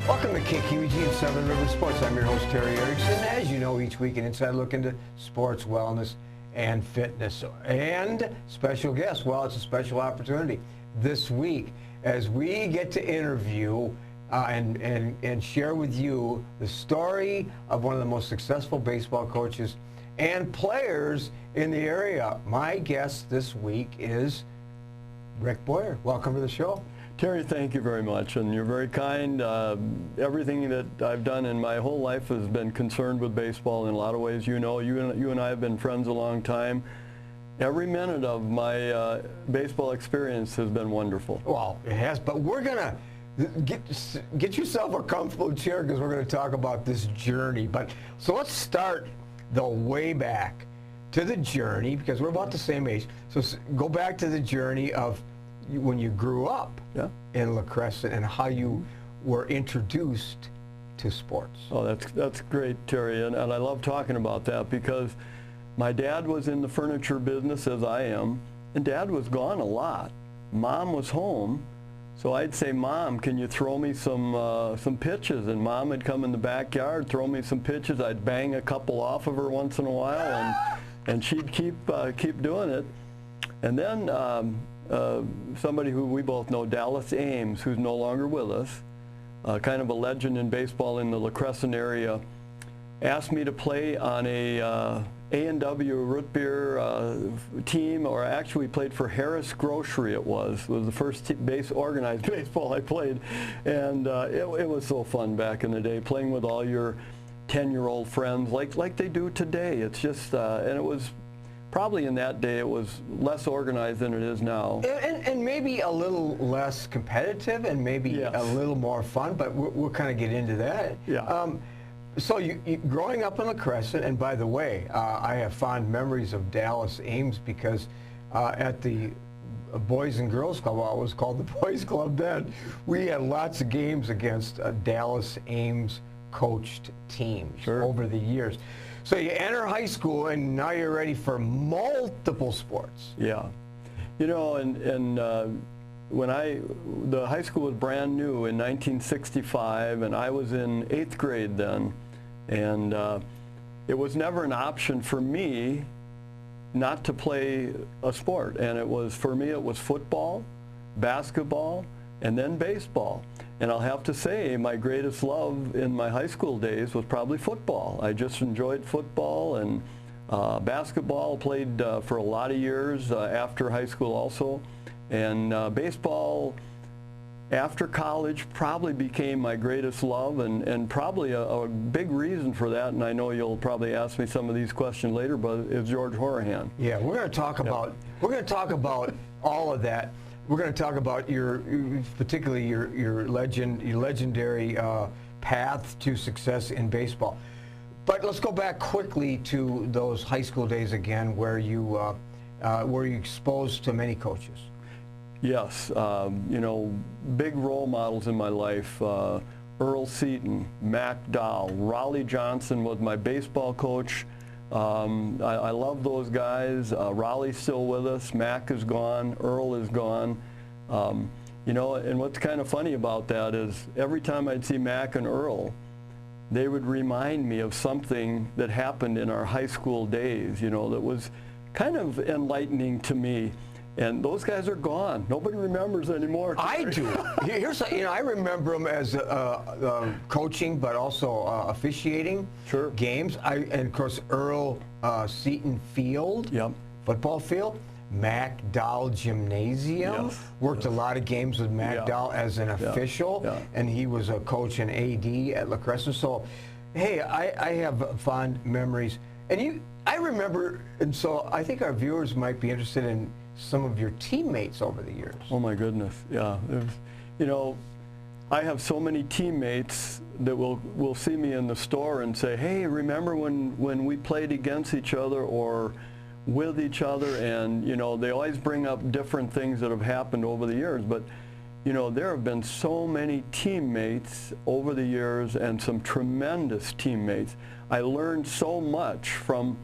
Welcome to KQEG and Seven Rivers Sports. I'm your host, Terry Erickson. As you know, each week an inside look into sports, wellness, and fitness. And special guest, well, it's a special opportunity this week as we get to interview and share with you the story of one of the most successful baseball coaches and players in the area. My guest this week is Rick Boyer. Welcome to the show. Terry, thank you very much, and you're very kind. Everything that I've done in my whole life has been concerned with baseball in a lot of ways. You know, you and I have been friends a long time. Every minute of my baseball experience has been wonderful. Well, it has, but we're going to get yourself a comfortable chair because we're going to talk about this journey. But so let's start the way back to the journey because we're about the same age. So go back to the journey of when you grew up in La Crescent and how you were introduced to sports. Oh, that's great, Terry, and I love talking about that because my dad was in the furniture business as I am, and Dad was gone a lot. Mom was home, so I'd say, Mom, can you throw me some pitches? And Mom would come in the backyard, throw me some pitches. I'd bang a couple off of her once in a while, and she'd keep doing it. And then somebody who we both know, Dallas Ames, who's no longer with us, kind of a legend in baseball in the La Crescent area, asked me to play on a A&W root beer team, or actually played for Harris Grocery. It was the first organized baseball I played, and it was so fun back in the day, playing with all your 10-year-old friends like they do today. It's just, and it was probably in that day it was less organized than it is now. And maybe a little less competitive and maybe a little more fun, but we'll kind of get into that. Yeah. So you growing up in La Crescent, and by the way, I have fond memories of Dallas Ames because at the Boys and Girls Club, well, it was called the Boys Club then, we had lots of games against Dallas Ames coached teams over the years. So you enter high school, and now you're ready for multiple sports. Yeah. You know, and when the high school was brand new in 1965, and I was in 8th grade then, and it was never an option for me not to play a sport. And for me, it was football, basketball, and then baseball. And I'll have to say, my greatest love in my high school days was probably football. I just enjoyed football, and basketball, played for a lot of years after high school also. And baseball after college probably became my greatest love, and probably a big reason for that, and I know you'll probably ask me some of these questions later, but is George Horahan. Yeah, we're going to talk about all of that. We're going to talk about particularly your legendary path to success in baseball. But let's go back quickly to those high school days again, where you were exposed to many coaches. Yes, you know, big role models in my life. Earl Seaton, Mac Dowell, Raleigh Johnson was my baseball coach. I love those guys. Raleigh's still with us. Mac is gone. Earl is gone. You know, and what's kind of funny about that is every time I'd see Mac and Earl, they would remind me of something that happened in our high school days, you know, that was kind of enlightening to me. And those guys are gone. Nobody remembers anymore. I do. Here's, you know, I remember them as coaching, but also officiating games. And of course, Earl Seaton Field, football field. Mac Dowell Gymnasium. Worked a lot of games with Mac Dowell as an official, and he was a coach and AD at La Crescent. So, hey, I have fond memories. And I remember, and so I think our viewers might be interested in some of your teammates over the years. Oh my goodness, yeah. You know, I have so many teammates that will see me in the store and say, hey, remember when we played against each other or with each other? And, you know, they always bring up different things that have happened over the years. But, you know, there have been so many teammates over the years and some tremendous teammates. I learned so much from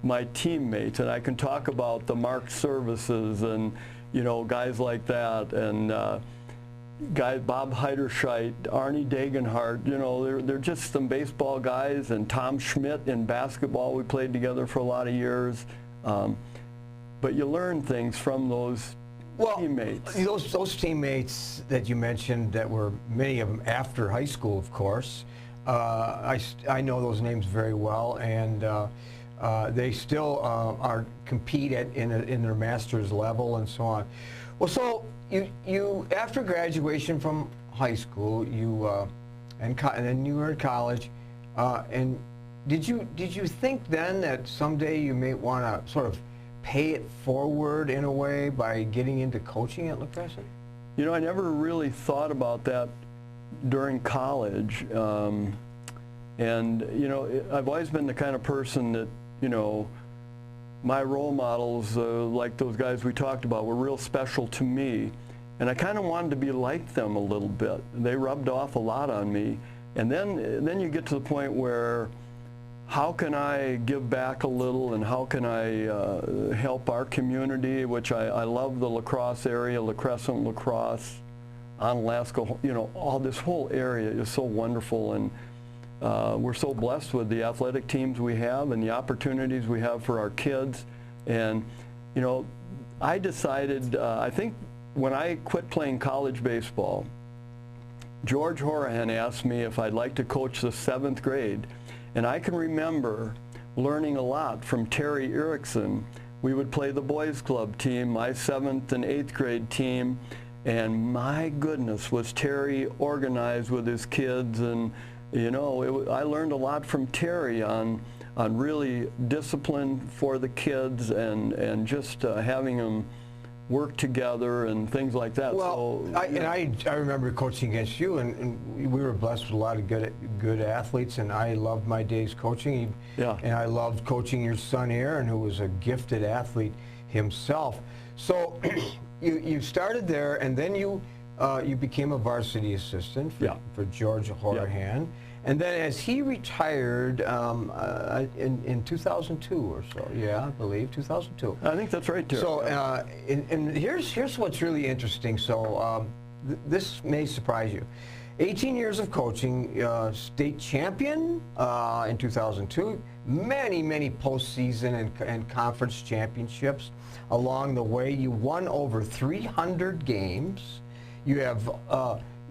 my teammates, and I can talk about the Mark Services and, you know, guys like that. And guys, Bob Heiderscheit, Arnie Dagenhart, you know, they're just some baseball guys, and Tom Schmidt in basketball. We played together for a lot of years. But you learn things from those teammates. Those teammates that you mentioned, that were many of them after high school, of course, I know those names very well, and they still compete in their master's level and so on. Well, so you after graduation from high school, and then you were in college, and did you think then that someday you may want to sort of pay it forward in a way by getting into coaching at La Crescent? You know, I never really thought about that during college. And, you know, I've always been the kind of person that, you know, my role models, like those guys we talked about, were real special to me. And I kind of wanted to be like them a little bit. They rubbed off a lot on me. And then you get to the point where, how can I give back a little, and how can I help our community, which I love the lacrosse area, La Crescent lacrosse, Onalaska, you know, all this whole area is so wonderful, and we're so blessed with the athletic teams we have and the opportunities we have for our kids. And, you know, I decided, I think when I quit playing college baseball, George Horahan asked me if I'd like to coach the 7th grade. And I can remember learning a lot from Terry Erickson. We would play the boys club team, my 7th and 8th grade team, and my goodness, was Terry organized with his kids. And you know, I learned a lot from Terry on really discipline for the kids, and just having them work together and things like that. Well, so, I remember coaching against you, and we were blessed with a lot of good athletes, and I loved my days coaching. Yeah. And I loved coaching your son Aaron, who was a gifted athlete himself. So you started there, and then you became a varsity assistant for George Horahan. Yeah. And then as he retired in 2002 or so, I believe, 2002. I think that's right, too. So and here's what's really interesting. So this may surprise you. 18 years of coaching, state champion in 2002, many postseason and conference championships along the way. You won over 300 games. You have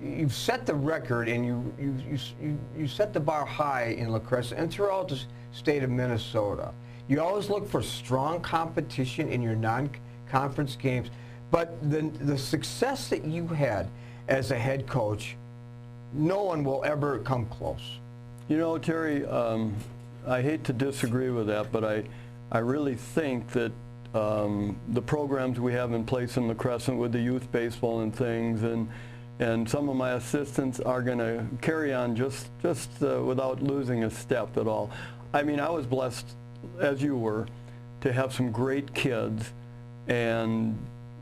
you've set the record, and you set the bar high in La Crescent and throughout the state of Minnesota. You always look for strong competition in your non-conference games, but the success that you had as a head coach, no one will ever come close. You know, Terry, I hate to disagree with that, but I really think that the programs we have in place in La Crescent with the youth baseball and things, and some of my assistants are going to carry on just without losing a step at all. I mean, I was blessed, as you were, to have some great kids, and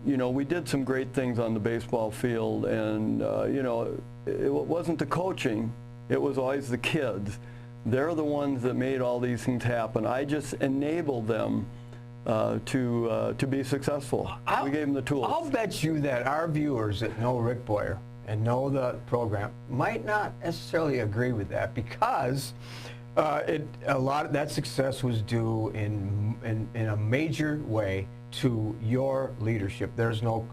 you know, we did some great things on the baseball field, and you know, it wasn't the coaching, it was always the kids. They're the ones that made all these things happen. I just enabled them to be successful. We gave them the tools. I'll bet you that our viewers that know Rick Boyer and know the program might not necessarily agree with that, because a lot of that success was due in a major way to your leadership. There's no,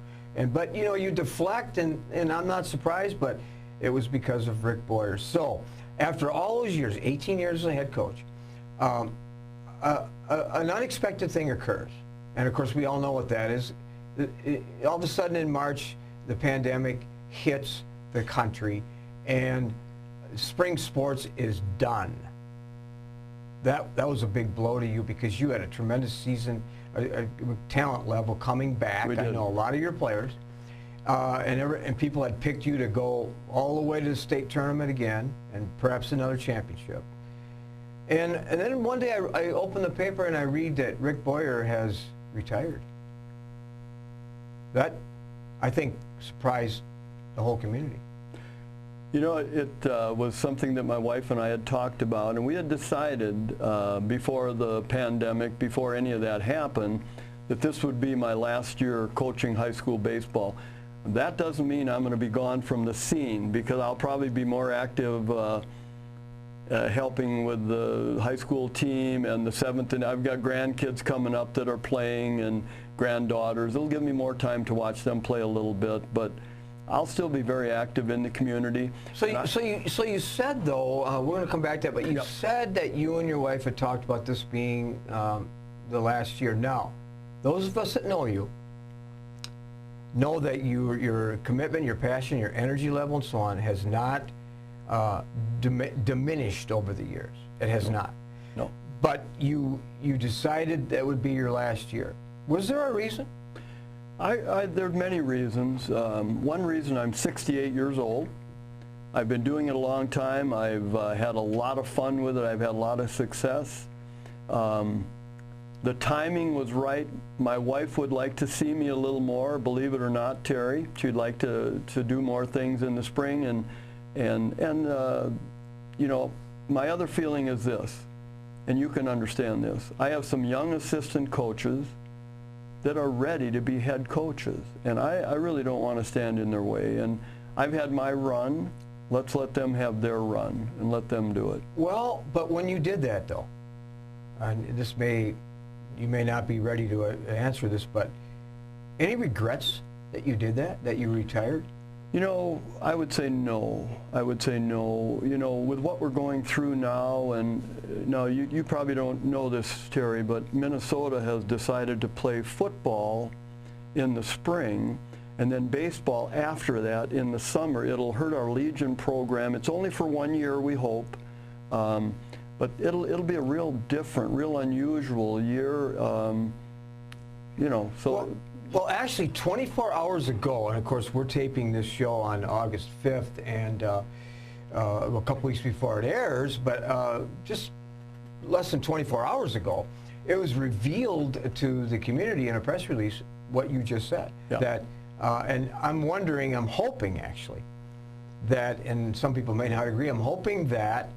but you know, you deflect, and I'm not surprised, but it was because of Rick Boyer. So after all those years, 18 years as a head coach, an unexpected thing occurs, and of course we all know what that is. All of a sudden in March, the pandemic hits the country, and spring sports is done. That was a big blow to you, because you had a tremendous season, a talent level coming back. I know a lot of your players, and people had picked you to go all the way to the state tournament again, and perhaps another championship. And then one day I open the paper and I read that Rick Boyer has retired. That, I think, surprised the whole community. You know, it was something that my wife and I had talked about, and we had decided before the pandemic, before any of that happened, that this would be my last year coaching high school baseball. that doesn't mean I'm going to be gone from the scene, because I'll probably be more active helping with the high school team and the 7th, and I've got grandkids coming up that are playing and granddaughters. It'll give me more time to watch them play a little bit, but I'll still be very active in the community. So you said, though, we're going to come back to that, but you said that you and your wife had talked about this being the last year. Now, those of us that know you know that your commitment, your passion, your energy level, and so on has not diminished over the years. It has not. No. But you decided that would be your last year. Was there a reason? There are many reasons. One reason, I'm 68 years old. I've been doing it a long time. I've had a lot of fun with it. I've had a lot of success. The timing was right. My wife would like to see me a little more, believe it or not, Terry. She'd like to do more things in the spring, and you know, my other feeling is this, and you can understand this. I have some young assistant coaches that are ready to be head coaches, and I really don't want to stand in their way. And I've had my run. Let's let them have their run and let them do it. Well, but when you did that, though, and you may not be ready to answer this, but any regrets that you did that you retired? You know, I would say no. I would say no. You know, with what we're going through now, and no, you probably don't know this, Terry, but Minnesota has decided to play football in the spring and then baseball after that in the summer. It'll hurt our Legion program. It's only for 1 year, we hope. But it'll be a real different, real unusual year, you know. So. Well, actually, 24 hours ago, and of course we're taping this show on August 5th, and a couple weeks before it airs, but just less than 24 hours ago, it was revealed to the community in a press release what you just said. Yeah. That, and I'm wondering, I'm hoping actually, that, and some people may not agree, I'm hoping that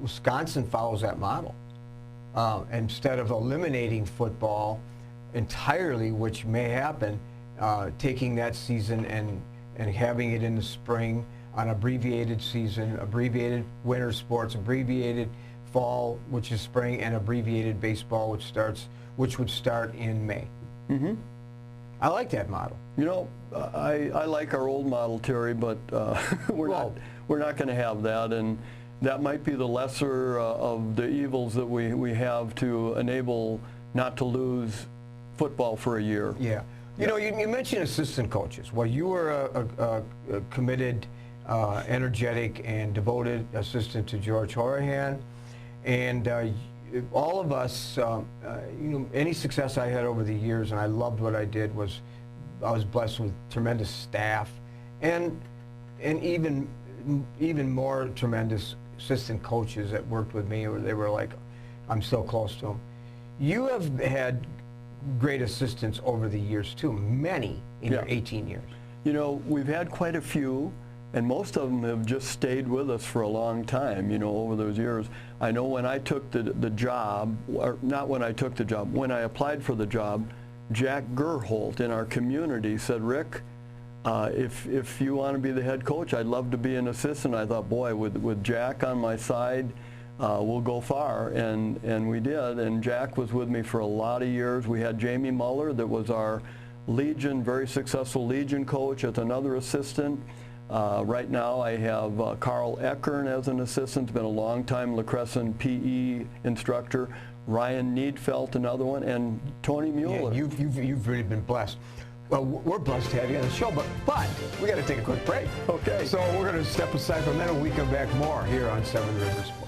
Wisconsin follows that model. Instead of eliminating football entirely, which may happen, taking that season and having it in the spring, on abbreviated season, abbreviated winter sports, abbreviated fall, which is spring, and abbreviated baseball, which would start in May. Mm-hmm. I like that model. You know, I like our old model, Terry, but we're not going to have that, and that might be the lesser of the evils that we have to enable not to lose football for a year. Yeah. You know, you mentioned assistant coaches. Well, you were a committed, energetic, and devoted assistant to George Horahan, and all of us, you know, any success I had over the years, and I loved what I did, was I was blessed with tremendous staff, and even more tremendous assistant coaches that worked with me, or they were like, I'm so close to them. You have had great assistants over the years too, many in your 18 years. You know, we've had quite a few, and most of them have just stayed with us for a long time, you know, over those years. I know when I took the job, or not when I took the job, when I applied for the job, Jack Gerholt in our community said, Rick, if you want to be the head coach, I'd love to be an assistant. I thought, boy, with Jack on my side, we'll go far, and we did, and Jack was with me for a lot of years. We had Jamie Muller that was our Legion, very successful Legion coach, as another assistant. Right now I have Carl Eckern as an assistant, been a long time La Crescent PE instructor, Ryan Needfelt, another one, and Tony Mueller. Yeah, you've really been blessed. Well, we're blessed to have you on the show, but we got to take a quick break. Okay. So we're going to step aside for a minute. We come back more here on Seven Rivers Sports.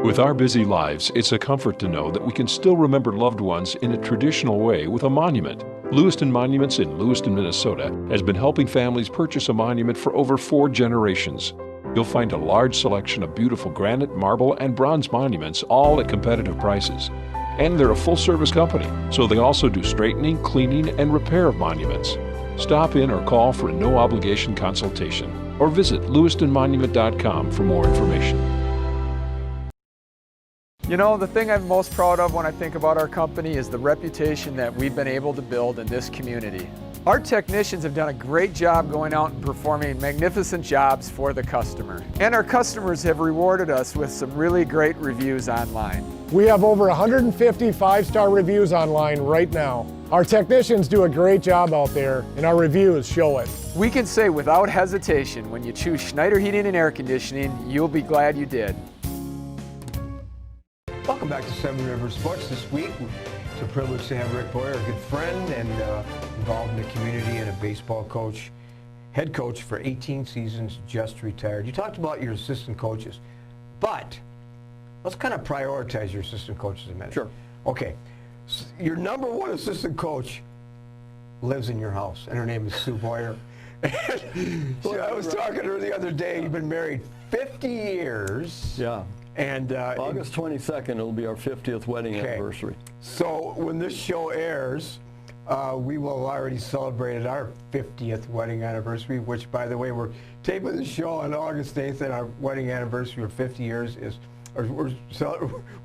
With our busy lives, it's a comfort to know that we can still remember loved ones in a traditional way with a monument. Lewiston Monuments in Lewiston, Minnesota has been helping families purchase a monument for over 4 generations. You'll find a large selection of beautiful granite, marble, and bronze monuments, all at competitive prices. And they're a full-service company, so they also do straightening, cleaning, and repair of monuments. Stop in or call for a no-obligation consultation, or visit lewistonmonument.com for more information. You know, the thing I'm most proud of when I think about our company is the reputation that we've been able to build in this community. Our technicians have done a great job going out and performing magnificent jobs for the customer. And our customers have rewarded us with some really great reviews online. We have over 150 five-star reviews online right now. Our technicians do a great job out there, and our reviews show it. We can say without hesitation, when you choose Schneider Heating and Air Conditioning, you'll be glad you did. Welcome back to Seven Rivers Sports this week. It's a privilege to have Rick Boyer, a good friend and involved in the community, and a baseball coach, head coach for 18 seasons, just retired. You talked about your assistant coaches, but let's kind of prioritize your assistant coaches a minute. Sure. Okay. Your number one assistant coach lives in your house, and her name is Sue Boyer. I was talking to her the other day. You've been married 50 years. Yeah. And August 22nd, it'll be our 50th wedding anniversary. So when this show airs, we will have already celebrated our 50th wedding anniversary, which, by the way, we're taping the show on August 8th, and our wedding anniversary of 50 years is, or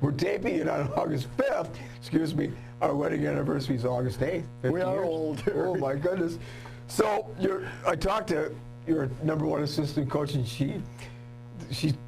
we're taping it on August 5th. Excuse me. Our wedding anniversary is August 8th. We are old. Oh, my goodness. So I talked to your number one assistant coach, and she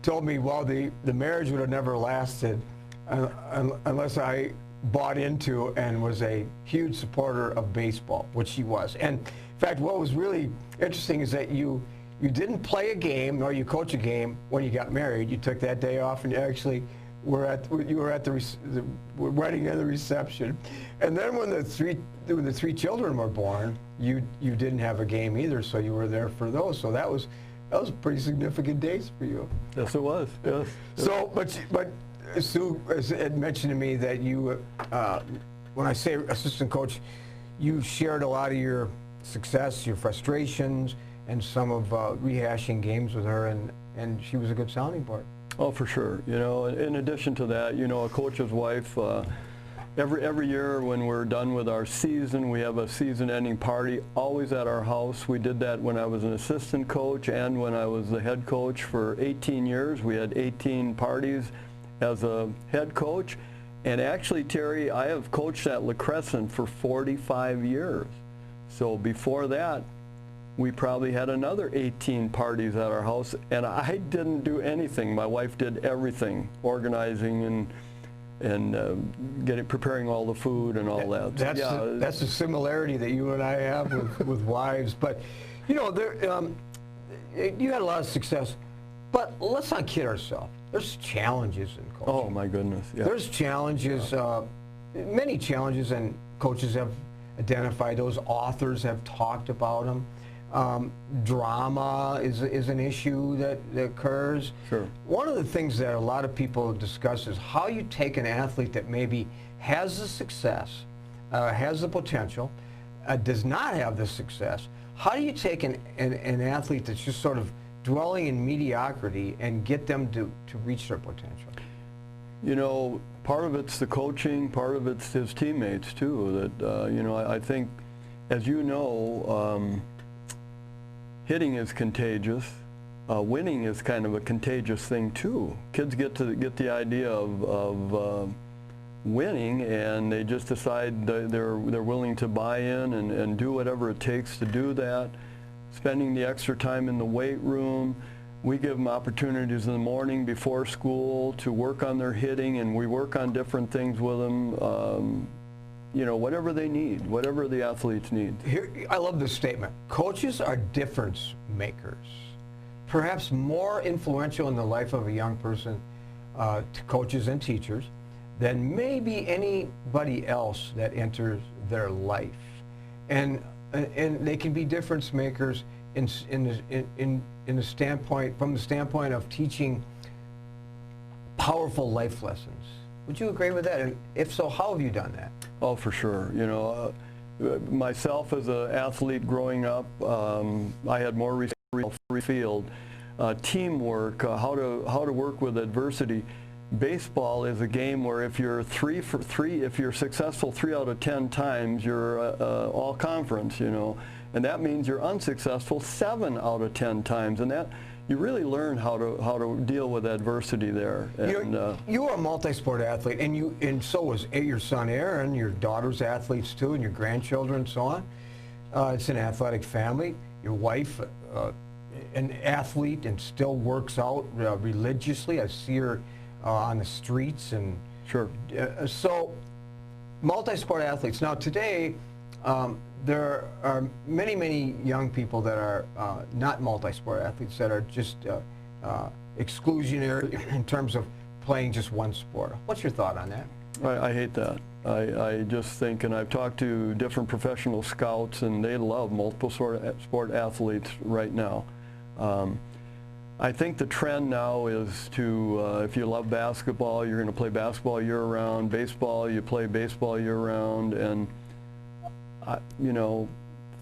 told me, well, the marriage would have never lasted unless I bought into and was a huge supporter of baseball, which she was. And in fact, what was really interesting is that you didn't play a game nor you coach a game when you got married. You took that day off and you actually were at the wedding and the reception. And then when the three children were born, you didn't have a game either, so you were there for those. So that was pretty significant days for you. Yes, it was. Yes. So, but Sue had mentioned to me that you, when I say assistant coach, you shared a lot of your success, your frustrations, and some of rehashing games with her, and she was a good sounding board. Oh, for sure. You know, in addition to that, you know, a coach's wife. Every year when we're done with our season, we have a season-ending party, always at our house. We did that when I was an assistant coach and when I was the head coach for 18 years. We had 18 parties as a head coach. And actually, Terry, I have coached at La Crescent for 45 years. So before that, we probably had another 18 parties at our house. And I didn't do anything. My wife did everything, organizing and preparing all the food and all that. That's the similarity that you and I have with wives. But you know, you had a lot of success. But let's not kid ourselves. There's challenges in coaching. Oh my goodness! Yeah. There's challenges, many challenges, and coaches have identified those. Authors have talked about them. Drama is an issue that occurs. Sure. One of the things that a lot of people discuss is how you take an athlete that maybe has the success, has the potential, does not have the success. How do you take an athlete that's just sort of dwelling in mediocrity and get them to reach their potential? You know, part of it's the coaching, part of it's his teammates too. That you know, I think, as you know, hitting is contagious. Winning is kind of a contagious thing too. Kids get the idea of winning, and they just decide they're willing to buy in and do whatever it takes to do that. Spending the extra time in the weight room. We give them opportunities in the morning before school to work on their hitting, and we work on different things with them. You know, whatever they need, whatever the athletes need. Here, I love this statement. Coaches are difference makers. Perhaps more influential in the life of a young person, to coaches and teachers, than maybe anybody else that enters their life. And they can be difference makers in the standpoint, from the standpoint of teaching powerful life lessons. Would you agree with that? And if so, how have you done that? Oh, for sure. You know, myself as an athlete growing up, I had more free field, teamwork, how to work with adversity. Baseball is a game where if you're if you're successful 3 out of 10 times, you're all conference, you know, and that means you're unsuccessful 7 out of 10 times, and that you really learn how to deal with adversity there. And, you're a multi-sport athlete, and so was your son Aaron, your daughter's athletes too, and your grandchildren and so It's an athletic family. Your wife, an athlete, and still works out religiously. I see her on the streets, and sure. So, multi-sport athletes. Now today, there are many, many young people that are not multi-sport athletes, that are just exclusionary in terms of playing just one sport. What's your thought on that? I hate that. I just think, and I've talked to different professional scouts, and they love multiple sport athletes right now. I think the trend now is to, if you love basketball, you're going to play basketball year-round. Baseball, you play baseball year-round. And, you know,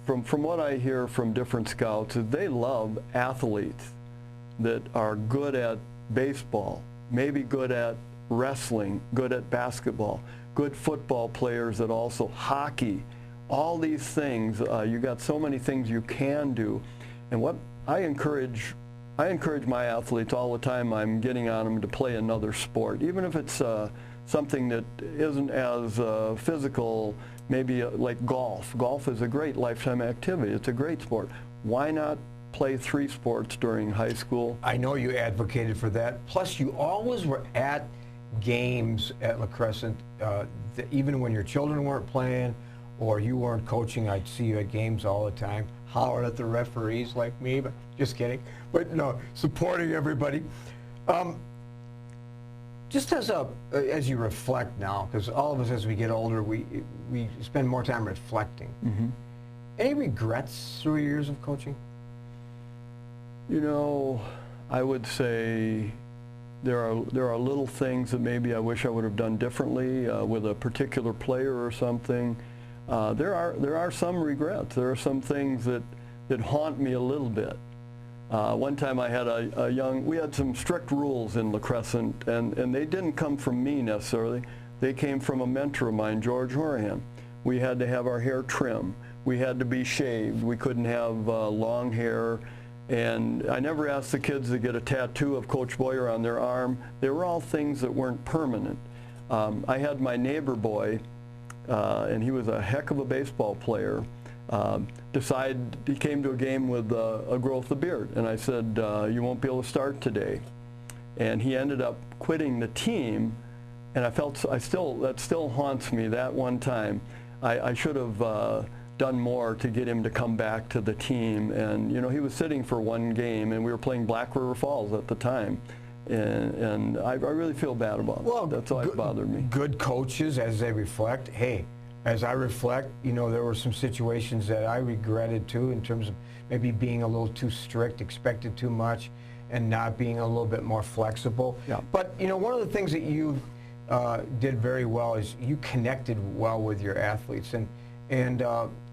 from what I hear from different scouts, is they love athletes that are good at baseball, maybe good at wrestling, good at basketball, good football players that also hockey, all these things. You got so many things you can do. And what I encourage my athletes all the time, I'm getting on them to play another sport, even if it's something that isn't as physical, maybe like golf. Golf is a great lifetime activity. It's a great sport. Why not play 3 sports during high school? I know you advocated for that. Plus, you always were at games at La Crescent, even when your children weren't playing or you weren't coaching. I'd see you at games all the time, hollering at the referees like me, but just kidding. But no, supporting everybody. Just as you reflect now, because all of us as we get older, we spend more time reflecting. Mm-hmm. Any regrets through your years of coaching? You know, I would say there are little things that maybe I wish I would have done differently with a particular player or something. There are some regrets. There are some things that haunt me a little bit. One time I had we had some strict rules in La Crescent, and they didn't come from me necessarily. They came from a mentor of mine, George Horahan. We had to have our hair trimmed. We had to be shaved. We couldn't have long hair. And I never asked the kids to get a tattoo of Coach Boyer on their arm. They were all things that weren't permanent. I had my neighbor boy, and he was a heck of a baseball player, he came to a game with a growth of beard. And I said, you won't be able to start today. And he ended up quitting the team. And that still haunts me, that one time. I should have done more to get him to come back to the team. And you know, he was sitting for one game, and we were playing Black River Falls at the time. And I really feel bad about it. That's always bothered me. Good coaches, as they reflect, hey, as I reflect, you know, there were some situations that I regretted too, in terms of maybe being a little too strict, expected too much, and not being a little bit more flexible. Yeah. But you know, one of the things that you did very well is you connected well with your athletes, and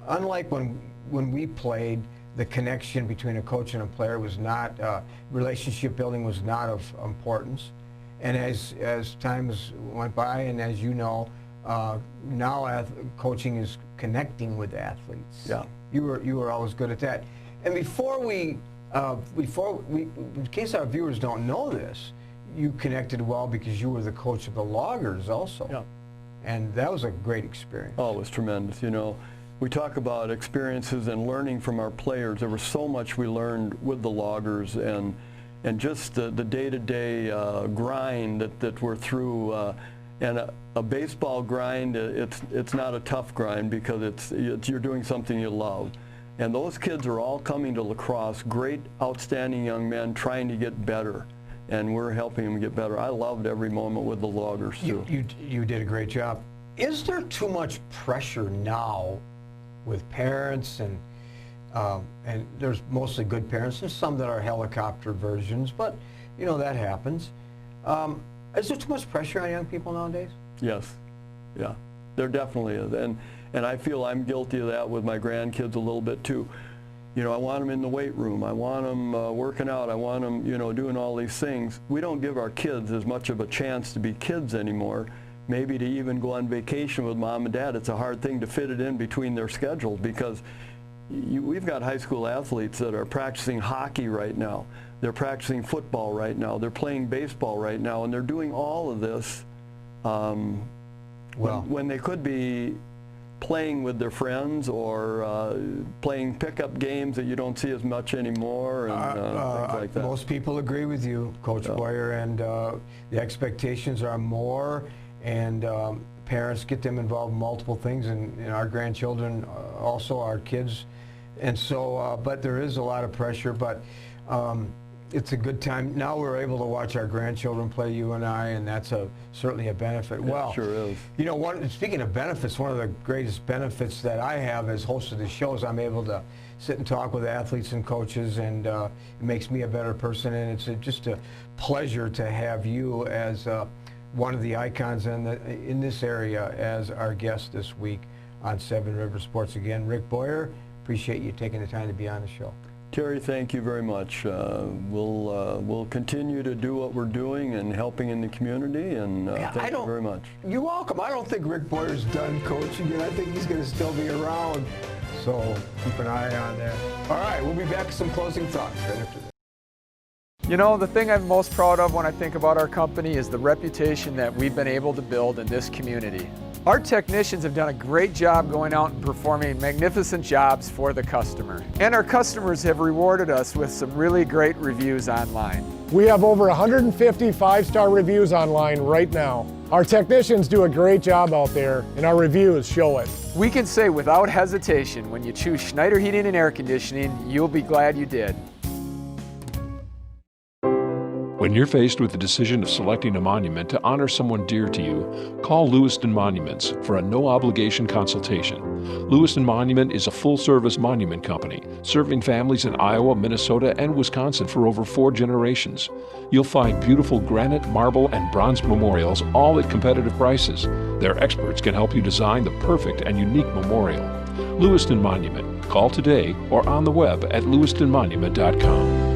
unlike when we played, the connection between a coach and a player was not, relationship building was not of importance. And as time went by, and as you know, now coaching is connecting with athletes. Yeah. You were always good at that. And in case our viewers don't know this, you connected well because you were the coach of the Loggers also. Yeah. And that was a great experience. Oh, it was tremendous. You know, we talk about experiences and learning from our players. There was so much we learned with the Loggers, and just the day-to-day grind that we're through. And a baseball grind, it's not a tough grind because you're doing something you love. And those kids are all coming to lacrosse, great, outstanding young men trying to get better. And we're helping them get better. I loved every moment with the Loggers, too. You did a great job. Is there too much pressure now with parents, and there's mostly good parents and some that are helicopter versions, but you know, that happens. Is there too much pressure on young people nowadays? Yes, yeah, there definitely is, and I feel I'm guilty of that with my grandkids a little bit too. You know, I want them in the weight room, I want them working out, I want them, you know, doing all these things. We don't give our kids as much of a chance to be kids anymore. Maybe to even go on vacation with mom and dad. It's a hard thing to fit it in between their schedules, because we've got high school athletes that are practicing hockey right now. They're practicing football right now. They're playing baseball right now, and they're doing all of this when they could be playing with their friends or playing pickup games that you don't see as much anymore and things like that. Most people agree with you, Coach Boyer, and the expectations are more, and parents get them involved in multiple things, and our grandchildren, also our kids, and so, but there is a lot of pressure, but it's a good time. Now we're able to watch our grandchildren play, you and I, and that's certainly a benefit. It well, sure is. You know, speaking of benefits, one of the greatest benefits that I have as host of the show is I'm able to sit and talk with athletes and coaches, and it makes me a better person, and it's just a pleasure to have you as one of the icons in this area as our guest this week on Seven River Sports. Again, Rick Boyer, appreciate you taking the time to be on the show. Terry, thank you very much. We'll continue to do what we're doing and helping in the community, and thank you very much. You're welcome. I don't think Rick Boyer's done coaching, and I think he's going to still be around. So keep an eye on that. All right, we'll be back with some closing thoughts right after this. You know, the thing I'm most proud of when I think about our company is the reputation that we've been able to build in this community. Our technicians have done a great job going out and performing magnificent jobs for the customer. And our customers have rewarded us with some really great reviews online. We have over 150 five-star reviews online right now. Our technicians do a great job out there, and our reviews show it. We can say without hesitation, when you choose Schneider Heating and Air Conditioning, you'll be glad you did. When you're faced with the decision of selecting a monument to honor someone dear to you, call Lewiston Monuments for a no-obligation consultation. Lewiston Monument is a full-service monument company, serving families in Iowa, Minnesota, and Wisconsin for over 4 generations. You'll find beautiful granite, marble, and bronze memorials, all at competitive prices. Their experts can help you design the perfect and unique memorial. Lewiston Monument. Call today or on the web at lewistonmonument.com.